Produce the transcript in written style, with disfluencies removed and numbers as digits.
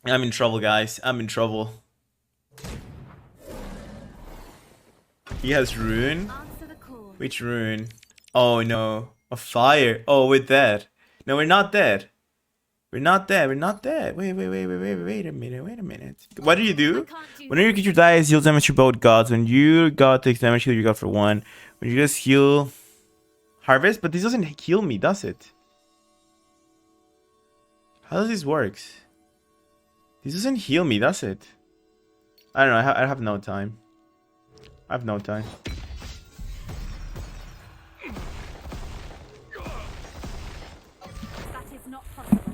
I'm in trouble, guys. I'm in trouble. He has rune. Answer the call. Which rune? Oh no. A fire. Oh, we're dead. No, we're not dead. We're not dead. We're not dead. Wait a minute. Wait a minute. What do you I do? can't do Whenever your this. creature dies, heals damage to both gods. When your god takes damage, heal your god for 1. When you just heal harvest, but this doesn't heal me, does it? How does this work? This doesn't heal me, does it? I don't know. I have no time. I have no time. That is not possible.